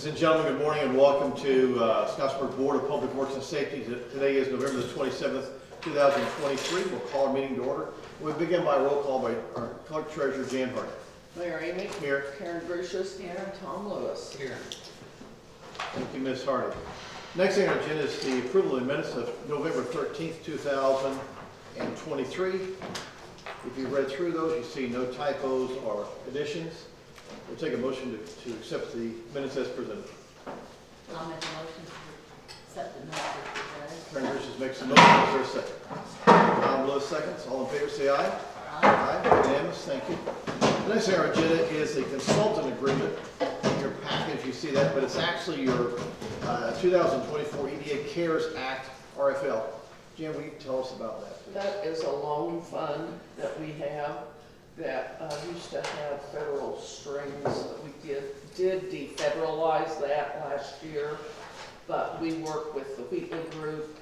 Ladies and gentlemen, good morning and welcome to Scottsburg Board of Public Works and Safety. Today is November the 27th, 2023. We'll call our meeting to order. We'll begin by a roll call by our Clerk Treasurer Jan Hardy. Mayor Amy. Here. Karen Brucius. Here. And Tom Lewis. Here. Thank you, Ms. Hardy. Next thing on our agenda is the approval of the minutes of November 13th, 2023. If you read through those, you see no typos or additions. We'll take a motion to accept the minutes as presented. I'll make a motion to accept the minutes as Karen Brucius makes a motion. Is there a second? Tom Lewis seconds. All in favor, say aye. presented. Aye. Unanimous. Thank you. The next thing on our agenda is the consultant agreement. In your package, you see that, but it's actually your 2024 EDA CARES Act RFL. Jan, will you tell us about that, please? That is a loan fund that we have that used to have federal strings. We did defederalize that last year, but we work with the Wheatley Group.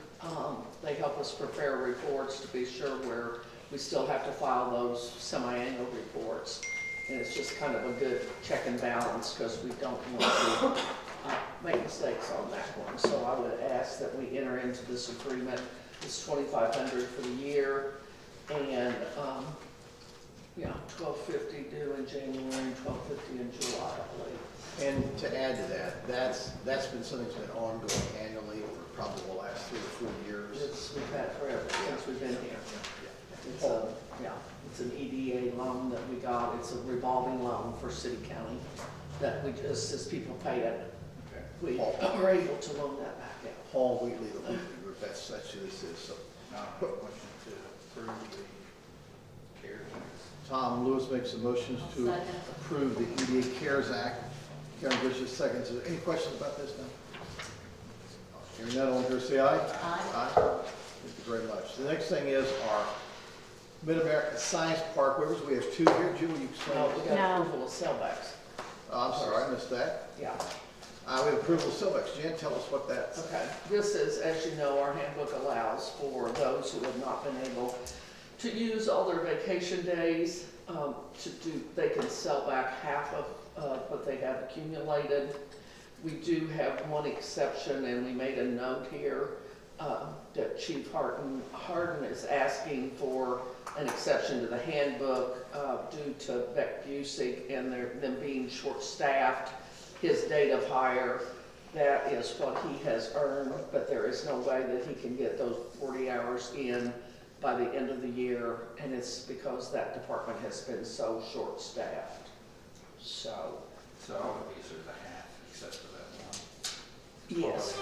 They help us prepare reports to be sure where we still have to file those semi-annual reports. And it's just kind of a good check and balance because we don't want to make mistakes on that one. So I would ask that we enter into this agreement. It's $2,500 for the year, and $1,250 due in January and $1,250 in July, I believe. And to add to that, that's been something that's been ongoing annually for probably the last 3 or 4 years. We've had forever since we've been here. It's an EDA loan that we got. It's a revolving loan for city county that we just, as people pay it, we are able to loan that back out. Paul Wheatley, the Wheatley Group, that's who this is. So Motion to approve the CARES Act. Tom Lewis makes a motion to Second. approve the EDA CARES Act. Karen Brucius seconds. Is there any questions about this now? Hearing none, all in favor say aye. Aye. Thank you very much. The next thing is our Mid-America Science Park waivers. We have 2 here. Jim, will you explain? No, we got No. approval of sellbacks. I'm sorry, I missed that. Yeah. We have approval of Silvex. Jan, tell us what that's. Okay, this is, as you know, our handbook allows for those who have not been able to use all their vacation days they can sell back half of what they have accumulated. We do have one exception, and we made a note here that Chief Harden is asking for an exception to the handbook due to Beck Busick and them being short-staffed. His date of hire, that is what he has earned, but there is no way that he can get those 40 hours in by the end of the year, and it's because that department has been so short-staffed. So all of these are the half, except for that one. yes,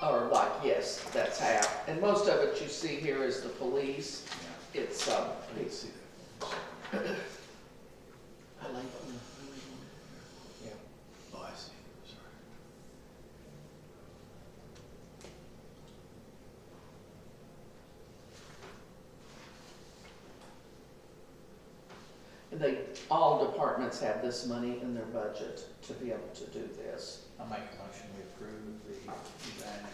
or like, yes, that's half. And most of it you see here is the police. Yeah. It's, I didn't see that. I like yeah. Oh, I see. Sorry. And all departments have this money in their budget to be able to do this. I'll make a motion we approve the design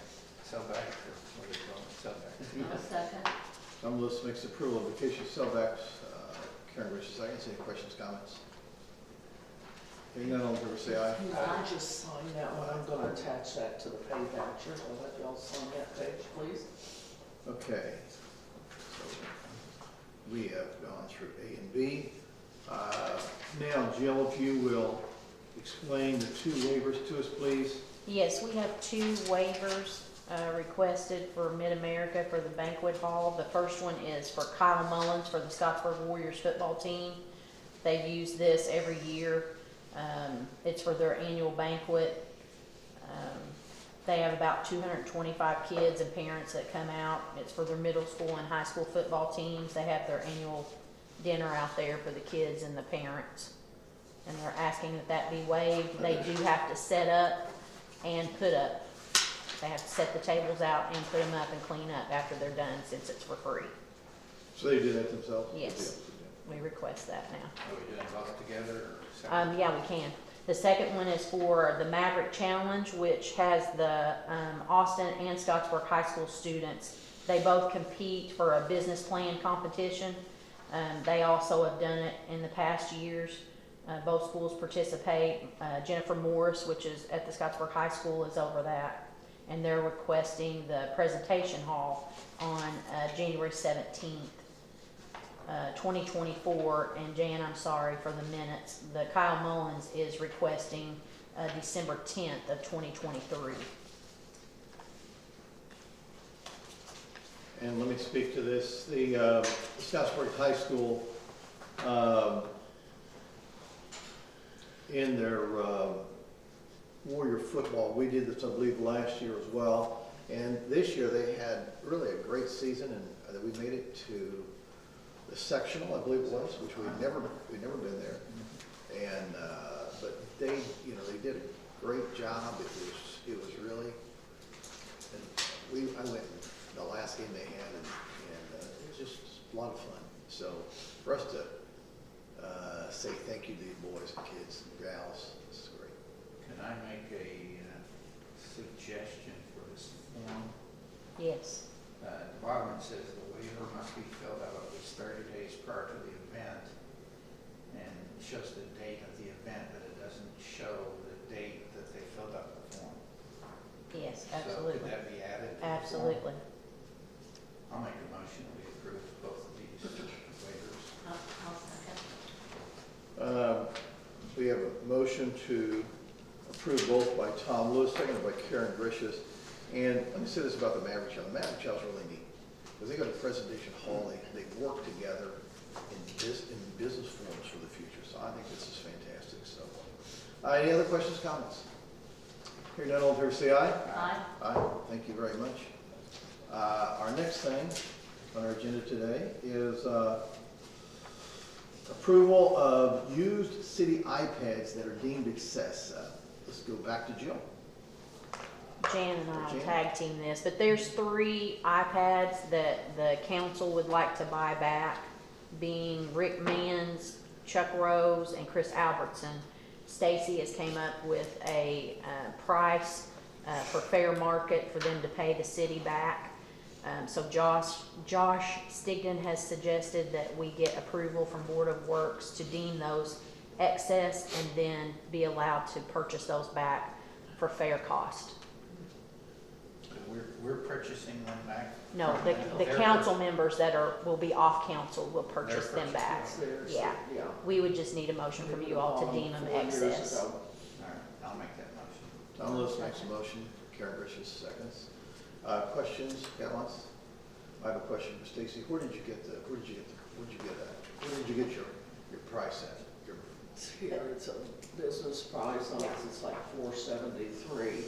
sellback, or what do you call it, sellback. I'll second. Tom Lewis makes approval of vacation sellbacks. Karen Brucius seconds. Any questions, comments? Hearing none, all in favor say aye. I just signed that one. I'm gonna attach that to the pay voucher. I'll let y'all sign that page, please. Okay. So we have gone through A and B. Now, Jill, if you will explain the 2 waivers to us, please. Yes, we have 2 waivers requested for Mid-America for the banquet hall. The first one is for Kyle Mullins for the Scottsburg Warriors football team. They use this every year. It's for their annual banquet. They have about 225 kids and parents that come out. It's for their middle school and high school football teams. They have their annual dinner out there for the kids and the parents. And they're asking that be waived. They do have to set up and put up. They have to set the tables out and put them up and clean up after they're done, since it's for free. So they do that themselves? Yes. We request that now. Are we doing both together or separate? Yeah, we can. The second one is for the Maverick Challenge, which has the Austin and Scottsburg High School students. They both compete for a business plan competition. They also have done it in the past years. Both schools participate. Jennifer Morris, which is at the Scottsburg High School, is over that. And they're requesting the presentation hall on January 17th, 2024. And Jan, I'm sorry for the minutes. The Kyle Mullins is requesting December 10th of 2023. And let me speak to this. The Scottsburg High School, in their Warrior football, we did this, I believe, last year as well. And this year they had really a great season, and we made it to the sectional, I believe it was, which we'd never been there. And but they did a great job. It was really, and I went the last game they had, and it was just a lot of fun. So for us to say thank you to these boys and kids and gals, this is great. Can I make a suggestion for this form? Yes. At the bottom it says the waiver must be filled out at least 30 days prior to the event. And it shows the date of the event, but it doesn't show the date that they filled out the form. Yes, So absolutely. could that be added to the form? Absolutely. I'll make a motion we approve both of these waivers. I'll second. We have a motion to approve both by Tom Lewis, seconded by Karen Gricius. And let me say this about the Maverick Child. The Maverick Child's really neat, because they go to presentation hall, they work together in business forums for the future. So I think this is fantastic. So, any other questions, comments? Hearing none, all in favor say aye. Aye. Aye, thank you very much. Our next thing on our agenda today is approval of used city iPads that are deemed excess. Let's go back to Jill. Jan and I will Jan? tag team this, but there's 3 iPads that the council would like to buy back, being Rick Manns, Chuck Rose, and Chris Albertson. Stacy has came up with a price for fair market for them to pay the city back. So Josh Stigdon has suggested that we get approval from Board of Works to deem those excess and then be allowed to purchase those back for fair cost. So we're purchasing them back? No, the They're council members that will be off council will purchase They're them back. It's theirs, Yeah. yeah. We would just need a motion from you all to deem them 4 years excess. ago. All right, I'll make that motion. Tom Lewis makes a motion, Karen Gricius seconds. Questions, comments? I have a question for Stacy. Where did you get that? Where did you get your price at? Here, it's a business price on it, it's like $473.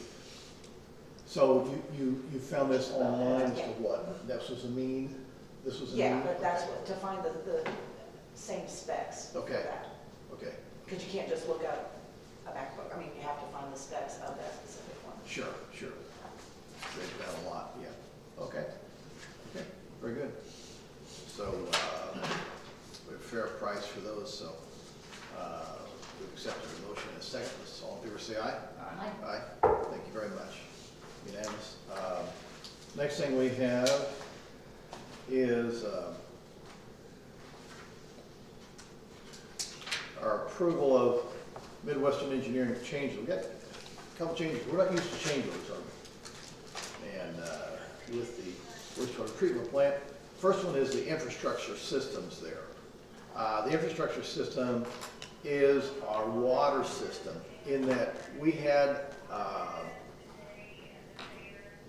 So you found this online as to what? This was a mean? This was a mean? Yeah, but that's what, to find the same specs. for Okay. that. Okay, Because you can't just look up a MacBook, I mean, you have to find the specs of that specific one. sure. They've got a lot, yeah. Okay, very good. So, we have a fair price for those, so, we've accepted the motion in a second. Let's all in favor say aye. Aye. Aye, thank you very much. Unanimous. Next thing we have is our approval of Midwestern Engineering changes. We've got a couple changes. We're not used to change orders, are we? And with the wastewater treatment plant, first one is the infrastructure systems there. The infrastructure system is our water system, in that we had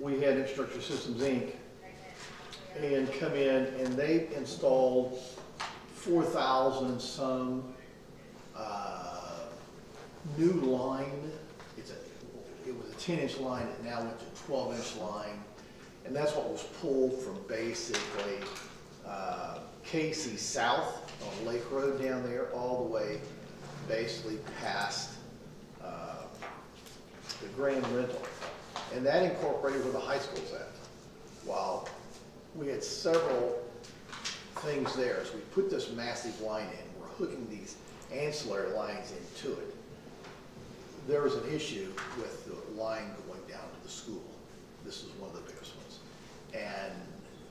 Infrastructure Systems, Inc. and come in, and they installed 4,000 some new line. It was a 10-inch line, it now went to 12-inch line, and that's what was pulled from basically Casey South on Lake Road down there, all the way basically past the Grand Rental. And that incorporated where the high school's at. While we had several things there, as we put this massive line in, we're hooking these ancillary lines into it. There was an issue with the line going down to the school. This is one of the biggest ones. And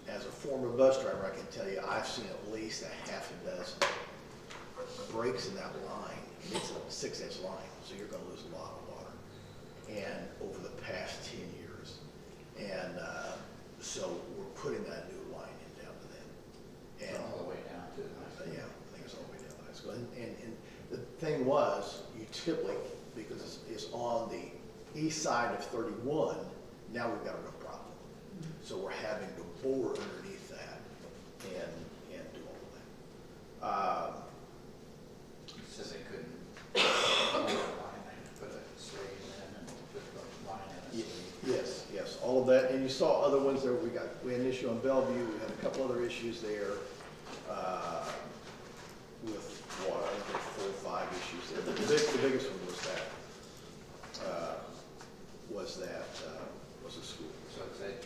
as a former bus driver, I can tell you, I've seen at least a half a dozen breaks in that line. it's a 6-inch line, so you're gonna lose a lot of water. And over the past 10 years. And, so we're putting that new line in down to them. And, All the way down to the high school. yeah, I think it's all the way down to high school. And the thing was, you typically, because it's on the east side of 31, now we've got a real problem. So we're having to bore underneath that and do all of that. Says they couldn't hold the line, they put a sleeve in and put the line in a sleeve. Yes, all of that, and you saw other ones there, we had an issue on Bellevue, we had a couple other issues there, with water, I think 4 or 5 issues there, but the biggest one was the school. So is that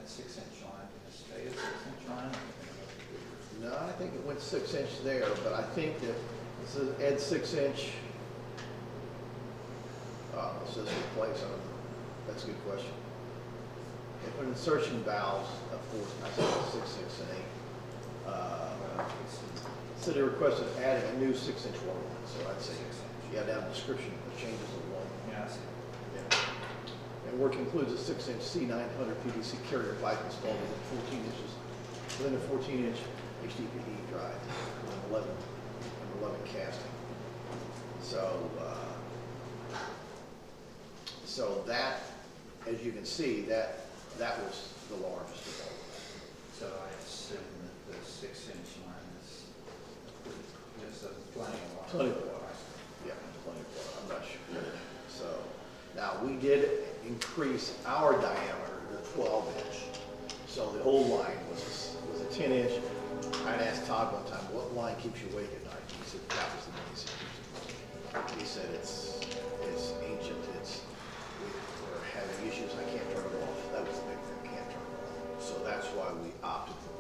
6-inch line, gonna stay a 6-inch line? Or No, I think it went 6-inch there, but I think that, it says add 6-inch, it says replace, I don't know, that's a good question. It put insertion valves, of course, I think it's 6, 6, and 8. So they requested adding a new 6-inch water line, so I'd say, 6-inch. yeah, down the description, the changes of one. Yeah, I see. Yeah. And work includes a 6-inch C900 PVC carrier pipe installed within 14 14-inch HDPE drive, and 11 casting. So that, as you can see, that was the largest of all. So I assume that the 6-inch line is plenty of water. Plenty of water. Yeah, plenty of water, I'm not sure. So, now, we did increase our diameter to 12-inch. So the old line was a 10-inch. I'd asked Todd one time, what line keeps you awake at night? He said, that was the one he said. He said, it's ancient, we're having issues, I can't turn it off. That was the big thing, can't turn it off. So that's why we opted for,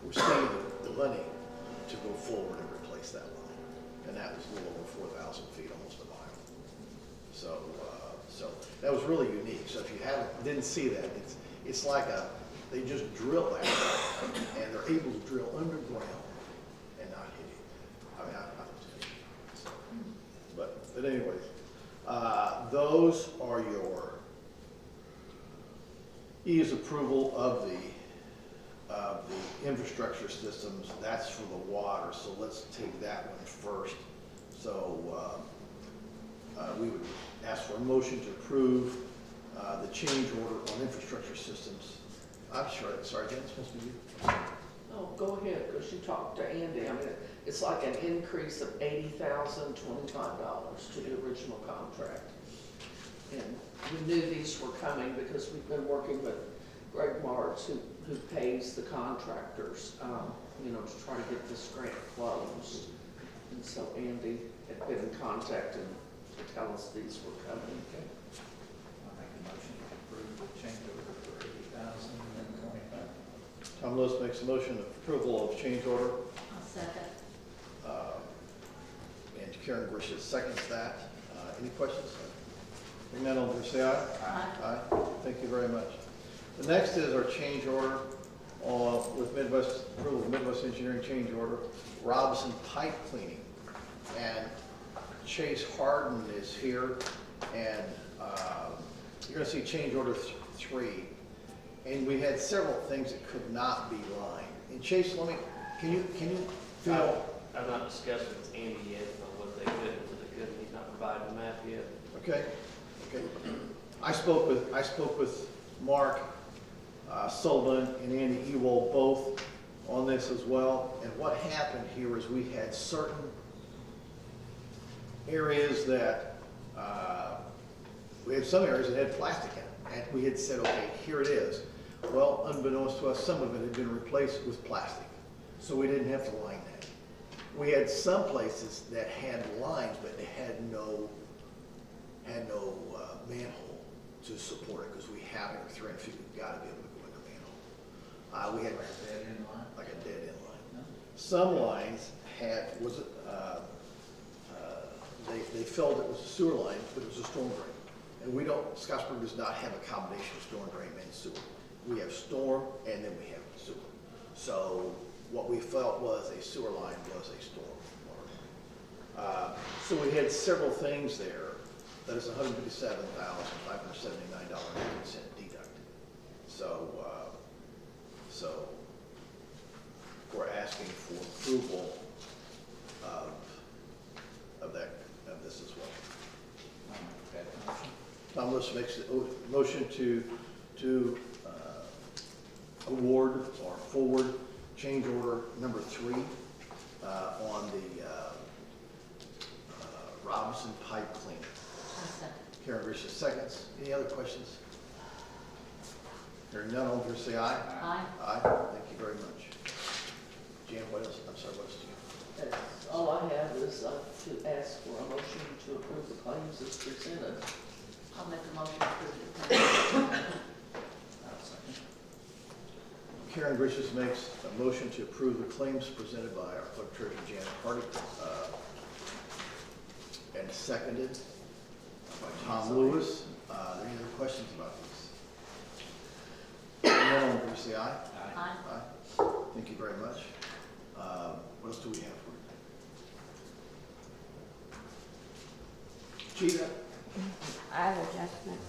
we're saving the money to go forward and replace that line. And that was a little over 4,000 feet, almost a mile. So that was really unique. So if you didn't see that, it's like they just drill that, and they're able to drill underground and not hit it. I mean, but anyways, those are your E's approval of the infrastructure systems. That's for the water, so let's take that one first. So we would ask for a motion to approve the change order on infrastructure systems. I'm sorry, Jen, it's supposed to be you. Oh, go ahead, because you talked to Andy. I mean, it's like an increase of $80,025 to the original contract. And we knew these were coming because we've been working with Greg Martz, who pays the contractors, to try to get this grant closed. And so Andy had been in contact and to tell us these were coming. Okay. I'll make a motion to approve the change order for $80,025. Tom Lewis makes a motion of approval of change order, I'll second. and Karen Grisham seconds that. Any questions? Hearing none, all in favor, say aye. Aye. Aye. Thank you very much. The next is our change order with Midwest, approval of Midwest Engineering change order, Robinson Pipe Cleaning. And Chase Harden is here, and you're gonna see change order 3. And we had several things that could not be lined. And Chase, can you feel? I've not discussed with Andy yet on what they could and what they couldn't. He's not provided a map yet. Okay. I spoke with Mark Sullivan and Andy Ewald both on this as well. And what happened here is we had certain areas that, we had some areas that had plastic in it. And we had said, okay, here it is. Well, unbeknownst to us, some of it had been replaced with plastic. So we didn't have to line that. We had some places that had lines, but they had no manhole to support it, because we have it for 300 feet, we've got to be able to go in the manhole. We had Like a dead end line? like a dead end line. No? Some lines they filled it with a sewer line, but it was a storm drain. And Scottsburg does not have a combination of storm drain and sewer. We have storm, and then we have sewer. So what we felt was a sewer line was a storm water line. So we had several things there. That is $157,579.80 deduct. So we're asking for approval of this as well. I'll make that motion. Tom Lewis makes the motion to award or forward change order number 3 on the Robinson pipe cleaner. I'll second. Karen Richards seconds. Any other questions? Hearing none, all in favor say aye. Aye. Aye. Thank you very much. Jan, what else? I'm sorry, what else do you? That's all I have is to ask for a motion to approve the claims as presented. I'll make a motion to approve the claims. I'll second. Karen Richards makes a motion to approve the claims presented by our clerk treasurer Janet Hardy, and seconded by Tom Lewis. Are there any other questions about these? Hearing none, all in favor say aye. Aye. Aye. Thank you very much. What else do we have for you? Chief, I have adjustments.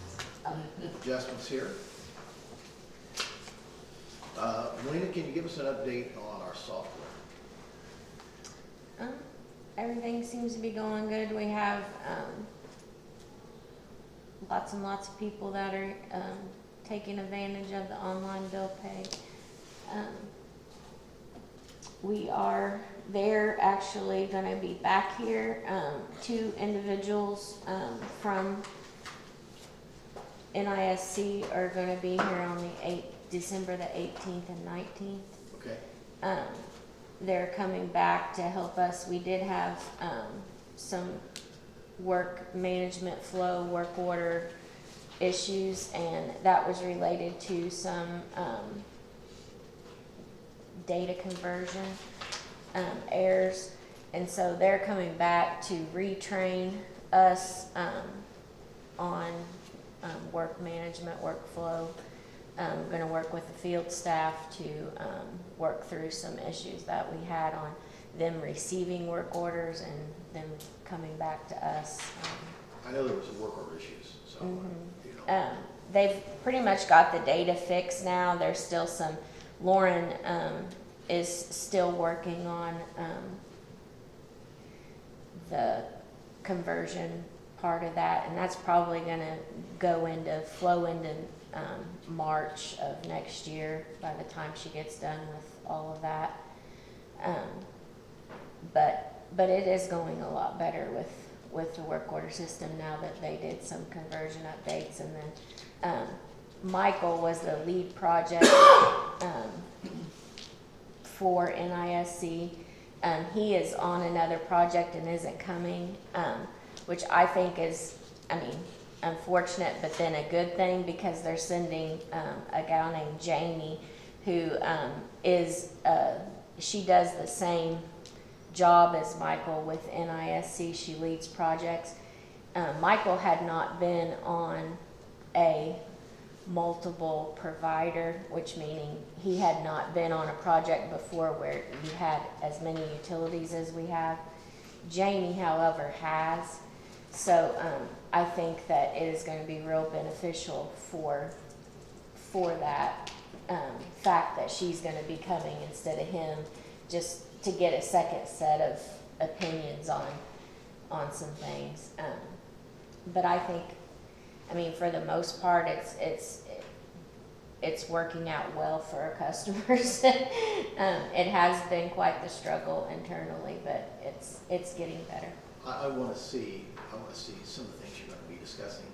adjustments here. Melina, can you give us an update on our software? Everything seems to be going good. We have lots and lots of people that are taking advantage of the online bill pay. They're actually going to be back here. 2 individuals from NISC are going to be here on December the 18th and 19th. Okay. They're coming back to help us. We did have some work management flow, work order issues, and that was related to some data conversion errors. And so they're coming back to retrain us on work management, workflow. Going to work with the field staff to work through some issues that we had on them receiving work orders and them coming back to us. I know there was some work order issues, so, you know. They've pretty much got the data fixed now. There's still some, Lauren is still working on the conversion part of that, and that's probably going to flow into March of next year by the time she gets done with all of that. But it is going a lot better with the work order system now that they did some conversion updates. And then Michael was the lead project for NISC. He is on another project and isn't coming, which I think is, unfortunate, but then a good thing, because they're sending a gal named Jamie, who she does the same job as Michael with NISC. She leads projects. Michael had not been on a multiple provider, which meaning he had not been on a project before where you had as many utilities as we have. Jamie, however, has. So I think that it is going to be real beneficial for that fact that she's going to be coming instead of him, just to get a second set of opinions on some things. But I think, for the most part, it's working out well for our customers. It has been quite the struggle internally, but it's getting better. I want to see some of the things you're going to be discussing,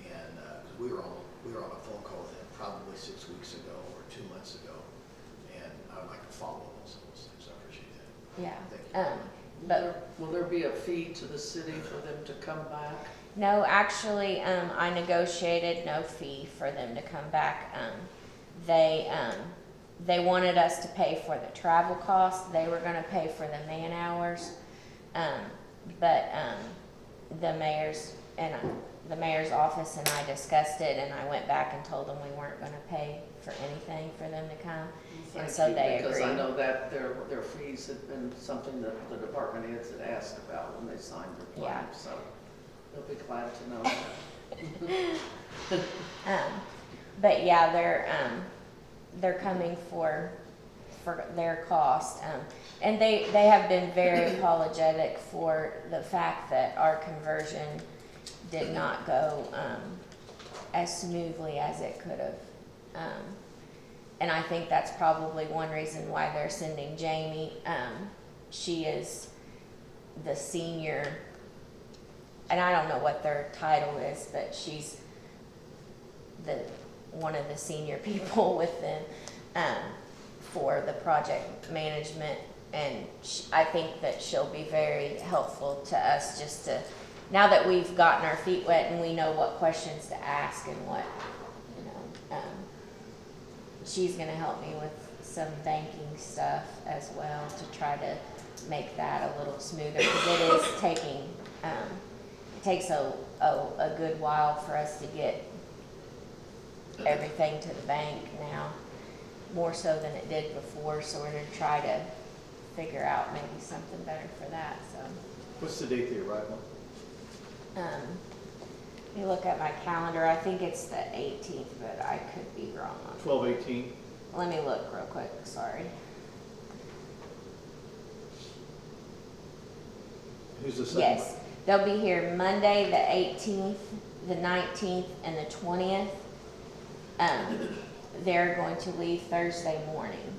and because we were on a phone call with him probably 6 weeks ago or 2 months ago, and I would like to follow up on some of those things. I appreciate that. Yeah. Thank you very much. But Will there be a fee to the city for them to come back? no, actually, I negotiated no fee for them to come back. They wanted us to pay for the travel costs. They were going to pay for the man hours, but the mayor's office and I discussed it, and I went back and told them we weren't going to pay for anything for them to come. Thank so you, they because I agreed. know that their fees have been something that the department heads had asked about when they signed their Yeah. plan, so they'll be glad to know that. But yeah, they're coming for their cost. And they have been very apologetic for the fact that our conversion did not go, as smoothly as it could have. And I think that's probably one reason why they're sending Jamie. She is the senior, and I don't know what their title is, but she's one of the senior people with them for the project management. And I think that she'll be very helpful to us, just to, now that we've gotten our feet wet and we know what questions to ask and what, she's gonna help me with some banking stuff as well to try to make that a little smoother, because it is taking, it takes a good while for us to get everything to the bank now, more so than it did before, so we're gonna try to figure out maybe something better for that, so. What's the date they arrive on? Let me look at my calendar, I think it's the 18th, but I could be wrong on 12/18? Let me look real quick, sorry. Who's the second? Yes, they'll be here Monday, the 18th, the 19th, and the 20th. They're going to leave Thursday morning,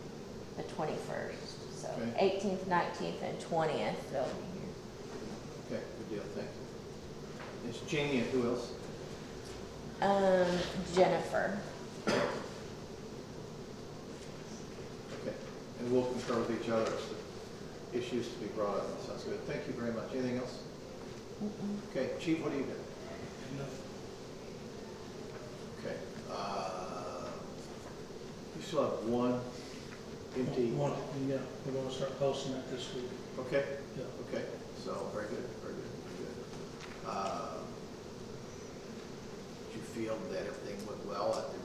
the 21st. So Okay. 18th, 19th, and 20th, they'll be here. Okay, good deal, thank you. It's Jamie and who else? Jennifer. Okay, and we'll concur with each other as to issues to be brought up. Sounds good. Thank you very much. Anything else? Okay, Chief, what do you got? Okay, you still have one empty, Yeah, we're gonna start posting that this week. okay? Yeah. Okay, so very good, very good, very good. Did you feel that everything went well at the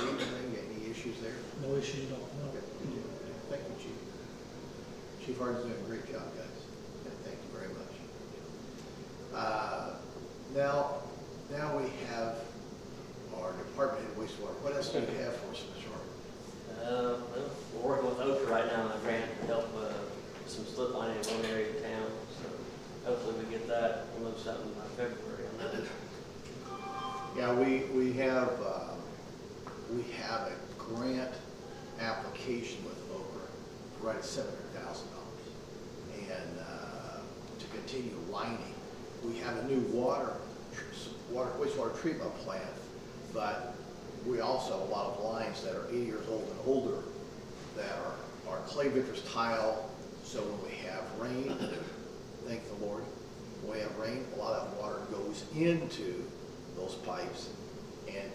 meeting? Any issues there? No issues at all, no. Okay, good deal, good deal. Thank you, Chief. Chief Harden's doing a great job, guys. And thank you very much. Now we have our department head wastewater. What else do you have for us, Mr. Harden? Well, we're working with Oka right now on a grant to help some slip lining in one area of town. So hopefully we get that. We'll know something by February on that. Yeah, we have a grant application with Okra right at $700,000. And to continue lining, we have a new wastewater treatment plant, but we also have a lot of lines that are 80 years old and older that are clay vitreous tile. So when we have rain, thank the Lord, when we have rain, a lot of water goes into those pipes and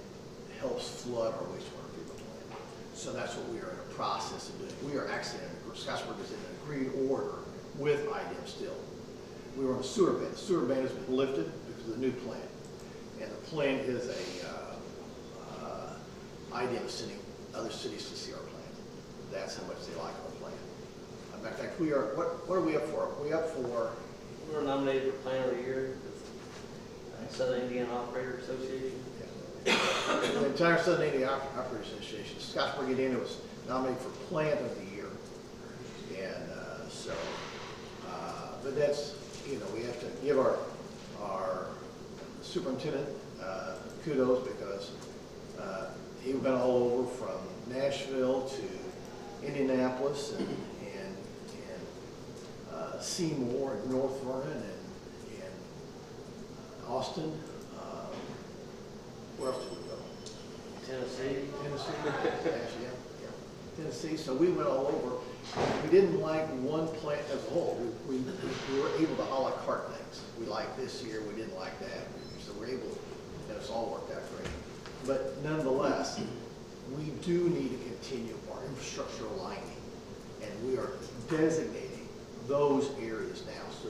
helps flood our wastewater treatment plant. So that's what we are in the process of doing. We are actually, Scottsburg is in an agreed order with IDEM still. We were on a sewer ban. The sewer ban has been lifted because of the new plant. And the plant is IDEM sending other cities to see our plant. That's how much they like our plant. As a matter of fact, we are, what are we up for? Are we up for, We were nominated for Plant of the Year with Southern Indiana Operator Association. the entire Southern Indiana Operators Association, Scottsburg, Indiana was nominated for Plant of the Year. And but that's, we have to give our superintendent kudos because he's been all over from Nashville to Indianapolis and Seymour and North Vernon and Austin. Where else did we go? Tennessee. Tennessee. Actually, yeah. Tennessee. So we went all over. We didn't like one plant as a whole. We were able to a la carte things. We liked this year. We didn't like that. So we're able to, and it's all worked out great. But nonetheless, we do need to continue our infrastructure lining, and we are designating those areas now. So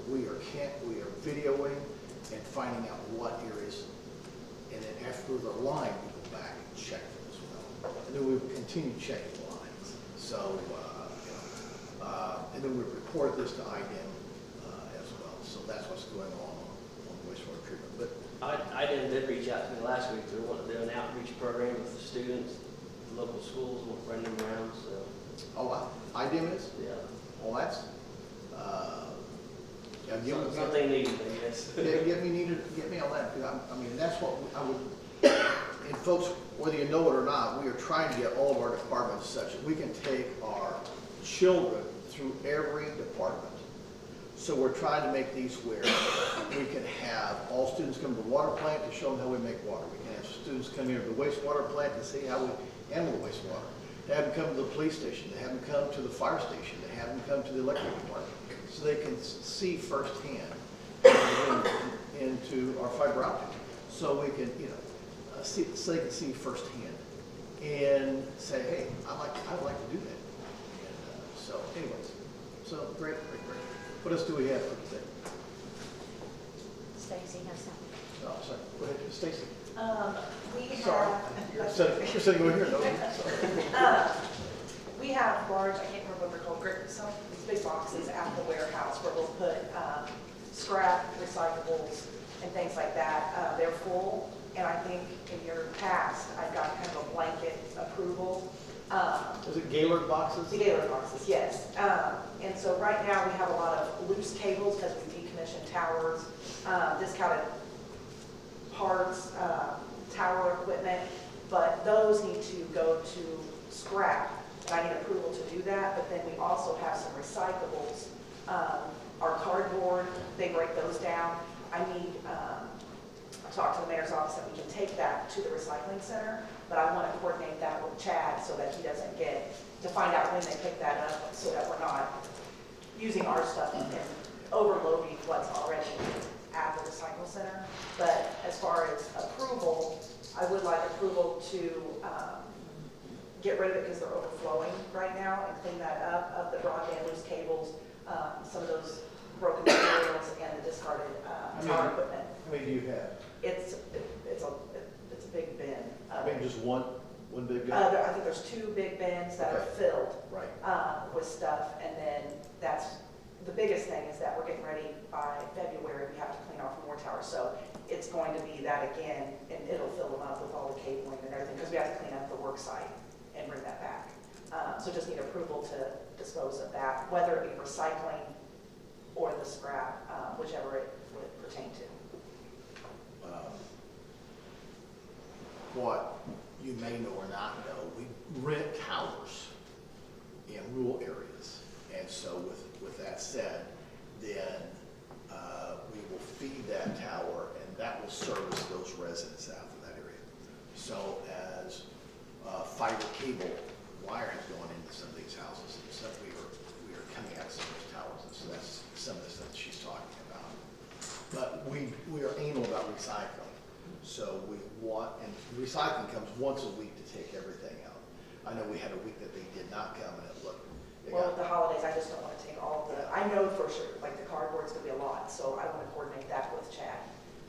we are videoing and finding out what areas, and then after the line, we go back and check them as well. And then we will continue checking lines. So, and then we report this to IDEM as well. So that's what's going on the wastewater treatment. But IDEM did reach out to me last week. They want to do an outreach program with the students, the local schools, want to run them around, so, oh wow, IDEM is. yeah. Well, that's yeah. Give me, Something needed, I guess. get me on that. Because I mean, that's what I would. And folks, whether you know it or not, we are trying to get all of our departments such that we can take our children through every department. So we're trying to make these where we can have all students come to the water plant to show them how we make water. We can have students come here to the wastewater plant to see how we handle the wastewater. To have them come to the police station, to have them come to the fire station, to have them come to the electric department, so they can see firsthand into our fiber optic. So we can, see, so they can see firsthand and say, hey, I'd like to do that. And so, anyways, so great. What else do we have for today? Stacy has something. Oh, sorry. Go ahead, Stacy. We Sorry. have. You're sitting over here, no? Sorry. We have large, I can't remember what they're called, these big boxes at the warehouse where we'll put scrap, recyclables, and things like that. They're full, and I think in your past, I've got kind of a blanket approval. Is it Gaylord boxes? The Gaylord boxes, yes. And so right now, we have a lot of loose cables because we decommissioned towers, discounted parts, tower equipment, but those need to go to scrap. And I need approval to do that, but then we also have some recyclables. Our cardboard, they break those down. I need, I talked to the mayor's office that we can take that to the recycling center, but I want to coordinate that with Chad so that he doesn't to find out when they pick that up so that we're not using our stuff and overloading what's already at the recycle center. But as far as approval, I would like approval to get rid of it because they're overflowing right now and clean that up of the broadband loose cables, some of those broken materials and the discarded tower equipment. How many do you have? It's a big bin. I mean, just one big bin? I think there's 2 big bins that are filled Right. with stuff, and then that's the biggest thing is that we're getting ready by February. We have to clean off more towers, so it's going to be that again, and it'll fill them up with all the cabling and everything because we have to clean up the work site and bring that back. So just need approval to dispose of that, whether it be recycling or the scrap, whichever it would pertain to. What you may know or not know, we rent towers in rural areas. And so with that said, then we will feed that tower and that will service those residents out in that area. So as fiber cable wiring going into some of these houses, and stuff, we are coming out of some of those towers. And so that's some of the stuff that she's talking about. But we are anal about recycling. So we want, and recycling comes once a week to take everything out. I know we had a week that they did not come and it looked. Well, with the holidays, I just don't want to take all of the, I know for sure, like the cardboard's gonna be a lot, so I want to coordinate that with Chad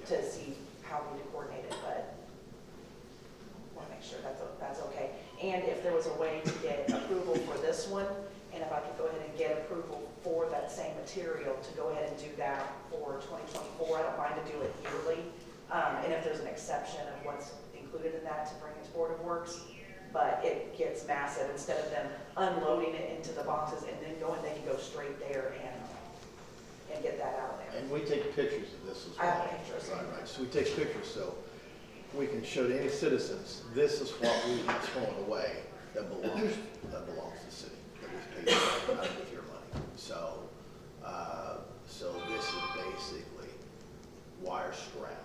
to see how we need to coordinate it, but I want to make sure that's okay. And if there was a way to get approval for this one, and if I could go ahead and get approval for that same material to go ahead and do that for 2024, I don't mind to do it yearly. And if there's an exception of what's included in that to bring it to Board of Works, but it gets massive. Instead of them unloading it into the boxes and then going, they can go straight there and get that out of there. And we take pictures of this as well. I have pictures. Right. So we take pictures so we can show to any citizens, this is what we have thrown away that belongs to the city, that we've paid for out of your money. So, so this is basically wire scrap.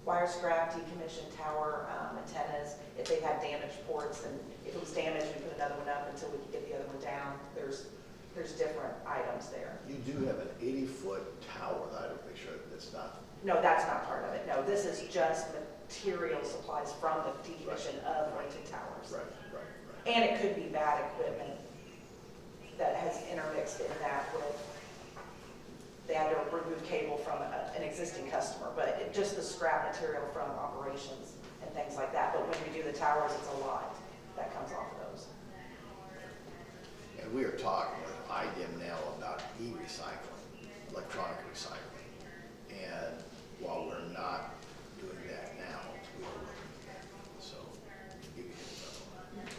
Wire scrap, decommissioned tower antennas. If they had damaged ports, and if it was damaged, we put another one up until we could get the other one down. There's different items there. You do have an 80-foot tower that I don't make sure that's not. No, that's not part of it. No, this is just material supplies from the decommission of rented towers. Right. And it could be bad equipment that has intermixed in that with, they had to remove cable from an existing customer, but just the scrap material from operations and things like that. But when we do the towers, it's a lot that comes off of those. recycling, electronic recycling. And while we're not doing that now, we are looking at that. So, give you a heads up on that.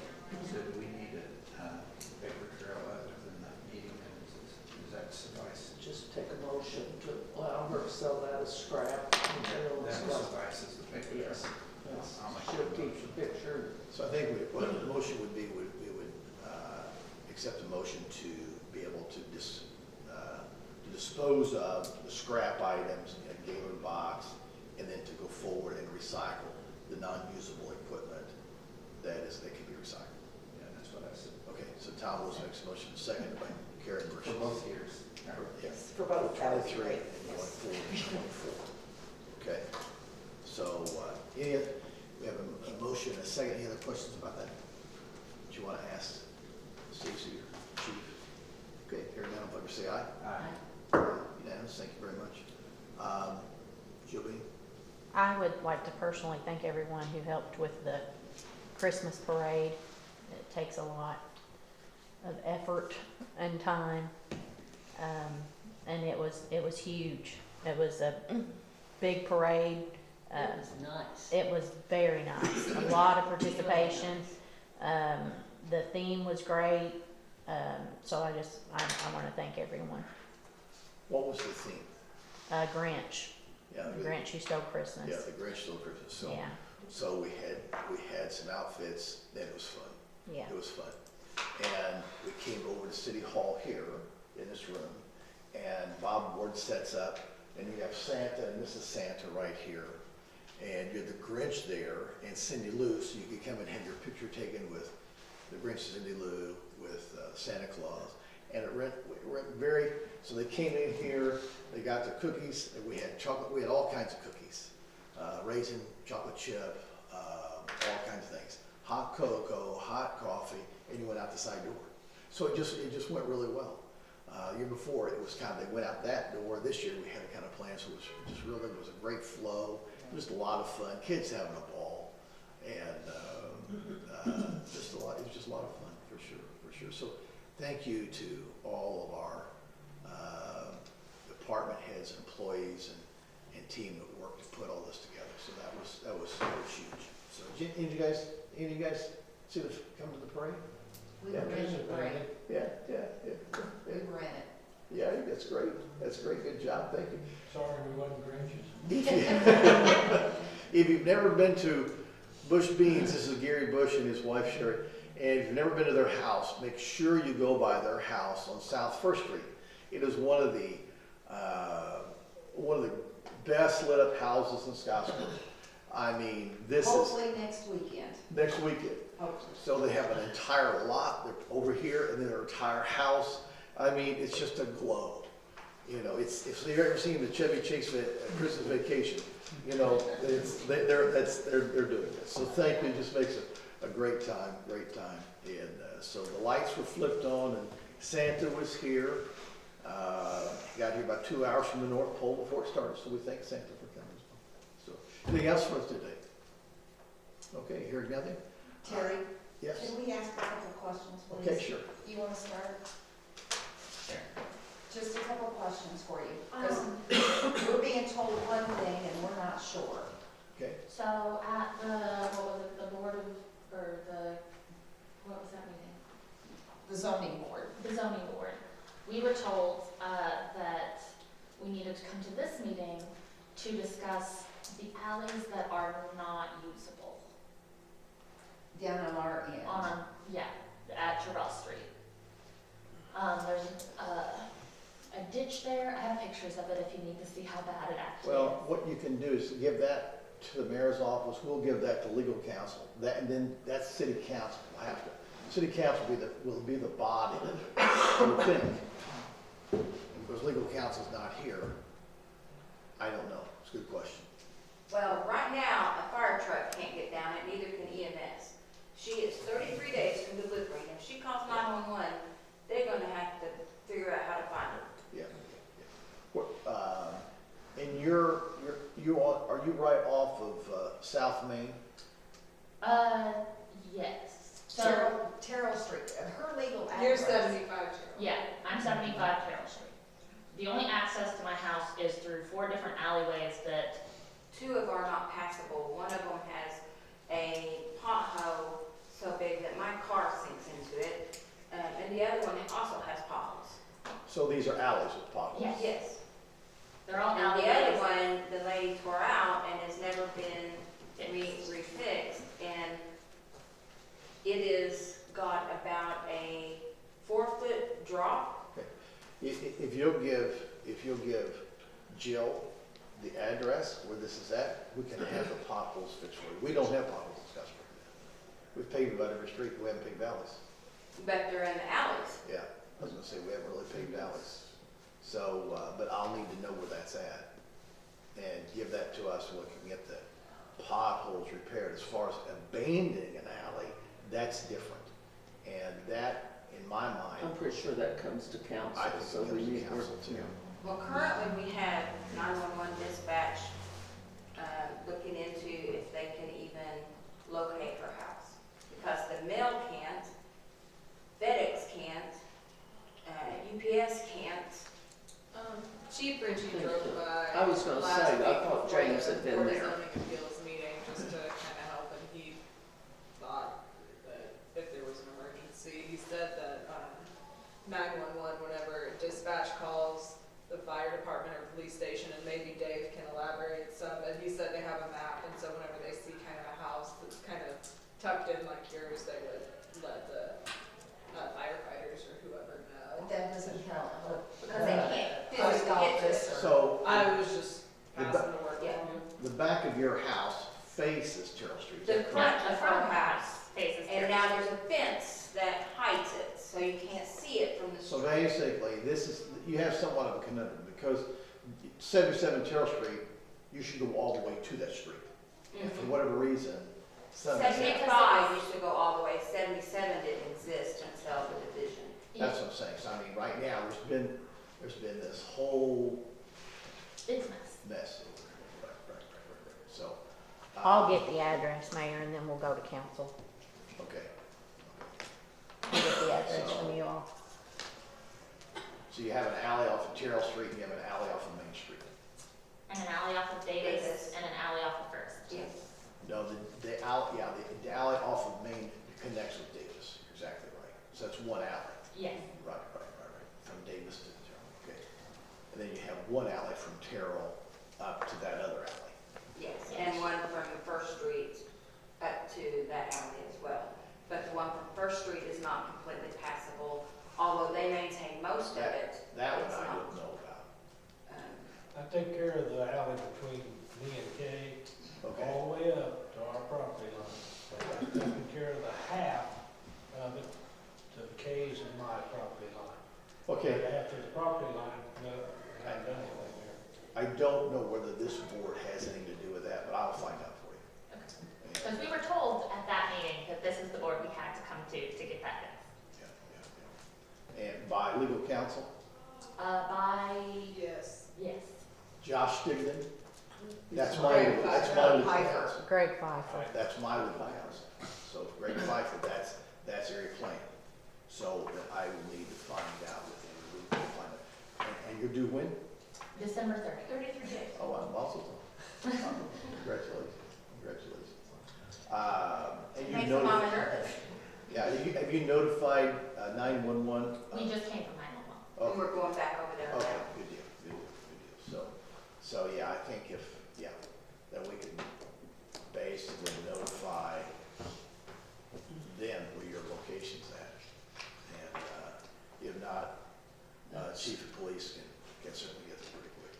So do we need a paper trail other than the meeting minutes? Does that suffice? Just take a motion to allow her to sell that as scrap material and That stuff. suffices the paper trail? Yes, yes. I'll make She'll that keep motion. the picture. So I think what the motion would be, we would accept a motion to be able to dispose of the scrap items in a Gaylord box, and then to go forward and recycle the non-usable equipment that can be recycled. Yeah, that's what I said. Okay, so Tom Lewis makes a motion, seconded by Karen For Burgess. both years. Yes. For both, that would be 23 great. and going forward to 24. Okay, so, we have a motion, a second, any other questions about that? That you want to ask Stacy or Chief? Okay, hearing none, all in favor say aye. Unanimous, thank you very much. Julie? I would like to personally thank everyone who helped with the Christmas parade. It takes a lot of effort and time, and it was huge. It was a big parade. It was nice. It was very nice. A lot of participation. The theme was great. So I want to thank everyone. What was the theme? Grinch. Yeah, The Grinch Who Stole Christmas. Yeah, the Grinch Stole Christmas. So, Yeah. so we had some outfits, then it was fun. Yeah. It was fun. And we came over to City Hall here in this room, and Bob Ward sets up, and you have Santa and Mrs. Santa right here, and you're the Grinch there, and Cindy Lou, so you could come and have your picture taken with the Grinch, Cindy Lou, with Santa Claus. And it went very, so they came in here, they got the cookies, and we had chocolate, we had all kinds of cookies. Raisin, chocolate chip, all kinds of things. Hot cocoa, hot coffee, and you went out the side door. So it just went really well. Year before, it was kind of, they went out that door. This year, we had a kind of plan, so it was a great flow. It was a lot of fun, kids having a ball, and it was just a lot of fun, for sure. So thank you to all of our department heads, employees, and team that worked to put all this together. So that was huge. So any of you guys see the come to the parade? We were in the parade. Yeah. We were in it. Yeah, that's great. That's great. Good job. Thank you. Sorry we wasn't Grinches. If you've never been to Bush Beans, this is Gary Bush and his wife Sherry, and if you've never been to their house, make sure you go by their house on South First Street. It is one of the best lit up houses in Scottsboro. I mean, this is Hopefully next weekend. next weekend. Hopefully. So they have an entire lot over here, and then their entire house. I mean, it's just a glow. You know, it's if you've ever seen the Chevy Chase Christmas Vacation, you know, they're doing this. So thank you. It just makes a great time. And so the lights were flipped on, and Santa was here. Got here about 2 hours from the North Pole before it started. So we thank Santa for coming as well. So anything else for us today? Okay, hearing nothing. Terry, Yes. can we ask a couple of questions, please? Okay, sure. You want to start? Sure. Just a couple of questions for you. 'Cause we're being told one thing and we're not sure. Okay. So at the board of, what was that meeting? The zoning board. The zoning board. We were told, that we needed to come to this meeting to discuss the alleys that are not usable Down on our end. at Terrell Street. There's a ditch there. I have pictures of it if you need to see how bad it actually is. Well, what you can do is give that to the mayor's office, we'll give that to legal counsel, and then that's city council, will have to, city council will be the body, I would think. Because legal counsel's not here, I don't know, it's a good question. Well, right now, a fire truck can't get down it, neither can EMS. She is 33 days from delivery, and if she calls 911, they're gonna have to figure out how to find her. Yeah. And are you right off of South Main? Yes. So, Terrell Street, her legal address. You're 75, Cheryl. yeah, I'm 75 Carroll Street. The only access to my house is through 4 different alleyways that, 2 of them are not passable. One of them has a pothole so big that my car sinks into it. And the other one also has potholes. So these are alleys with potholes? Yes. Yes. they're all And the other alleyways. one, the lady tore out and has never been refixed. And it is got about a 4-foot drop. If you'll give Jill the address where this is at, we can have the potholes fixed for you. We don't have potholes in Scottsburg. We've paved about every street, we haven't paved alleys. But they're in the alleys. Yeah, I was gonna say, we haven't really paved alleys. So, but I'll need to know where that's at and give that to us so we can get the potholes repaired. As far as abandoning an alley, that's different. And that, in my mind, I'm pretty sure that comes to council, I think so it we comes to need council too. Well, currently we have 911 dispatch looking into if they can even locate her house. Because the mail can't, FedEx can't, UPS can't. Chief Ritchie drove by. I was gonna last say, I week thought for James the had been Board of there. Zoning Appeals meeting, just to kind of help, and he thought that if there was an emergency, he said that 911, whenever dispatch calls the fire department or police station, and maybe Dave can elaborate some, but he said they have a map, and so whenever they see kind of a house that's kind of tucked in like yours, they would let the firefighters or whoever know. That doesn't help. Because they can't Post physically get to office it. or. so I was just The passing the word Yeah. along. the back of your house faces Terrell Street. is The that front correct? of her house. Faces And here. now there's a fence that hides it, so you can't see it from the So street. basically, this is, you have somewhat of a conundrum, because 77 Terrell Street, you should go all the way to that street. And for whatever reason, 77, 75 used to go all the way, 77 didn't exist until the division. that's what I'm saying. So I mean, right now, there's been this whole It's a mess. mess. Right. So. I'll get the address, Mayor, and then we'll go to council. Okay. I'll get the address from you all. So you have an alley off of Terrell Street, and you have an alley off of Main Street. And an alley off of Davis Davis. and an alley off of First. Yes. No, the alley, yeah, the alley off of Main connects with Davis. You're exactly right. So that's one alley. Yes. Right. From Davis to Terrell, okay. And then you have one alley from Terrell up to that other alley. Yes, and one from First Street up to that alley as well. But the one from First Street is not completely passable, although they maintain most of it. That one It's I not. don't know about. I take care of the alley between me and Kay, Okay. all the way up to our property line. I've taken care of the half of it to Kay's and my property line. Okay, But after the property line, no, I haven't done anything there. I don't know whether this board has anything to do with that, but I'll find out for you. Because we were told at that meeting that this is the board we had to come to get that done. Yeah. And by legal counsel, By, Yes. yes. Josh Stigman. That's my Greg legal Pfeiffer. counsel. Greg Pfeiffer. That's my legal counsel. So Greg Pfeiffer, that's area plan. So I will need to find out with him. We will find out. And you're due when? December 30th. 33 days. Oh, I'm also, congratulations. And you Makes the mama notified, nervous. yeah, have you notified 911? We just came from 911. And Okay, we're going back over there okay, now. good deal. So yeah, I think then we can basically notify them where your location's at. And if not, chief of police can certainly get there pretty quick.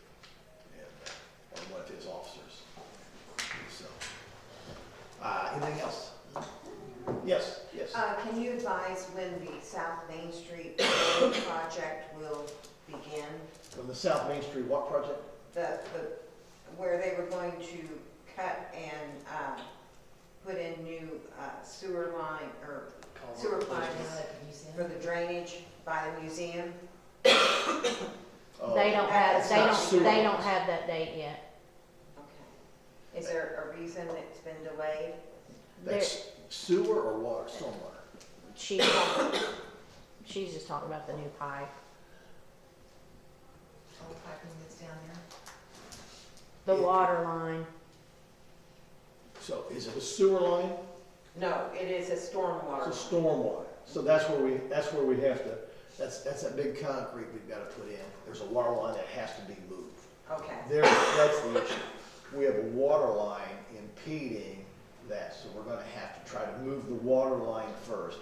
And, or one of his officers. So, anything else? Yes. Can you advise when the South Main Street road project will begin? From the South Main Street, what project? Where they were going to cut and put in new sewer line, or sewer lines for the drainage by the museum? Oh, They don't that's not sewer they don't lines. have that date yet. Okay. Is there a reason it's been delayed? That's sewer or water, stormwater? She's just talking about the new pipe. The water line. So is it a sewer line? No, it is a stormwater. It's a stormwater. So that's where we have to, that's that big concrete we've got to put in. There's a water line that has to be moved. Okay, That's the issue. We have a water line impeding that, so we're gonna have to try to move the water line first.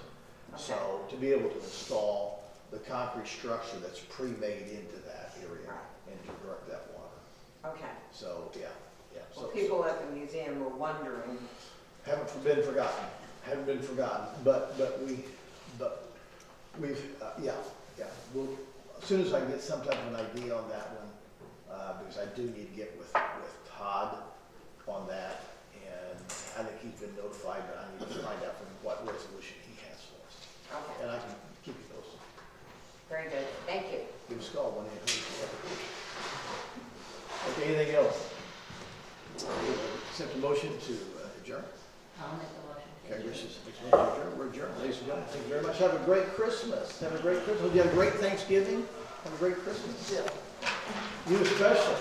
So to be able to install the concrete structure that's pre-made into that area and to direct that water. okay. So, yeah. Well, So people at the museum were wondering, haven't been forgotten, but we've, yeah. We'll, as soon as I get some type of an idea on that one, because I do need to get with Todd on that, and I think he's been notified, but I need to find out from him what resolution he has for us. okay, And I can keep you posted. very good, thank you. Give us a call when you Okay, anything else? Accept a motion to adjourn. I'll make the motion. Okay, Rich is makes a motion to adjourn. We're adjourned. Ladies and gentlemen, thank you very much. Have a great Christmas. Have a great Christmas. Hope you have a great Thanksgiving. Have a great Christmas. Yeah. You especially.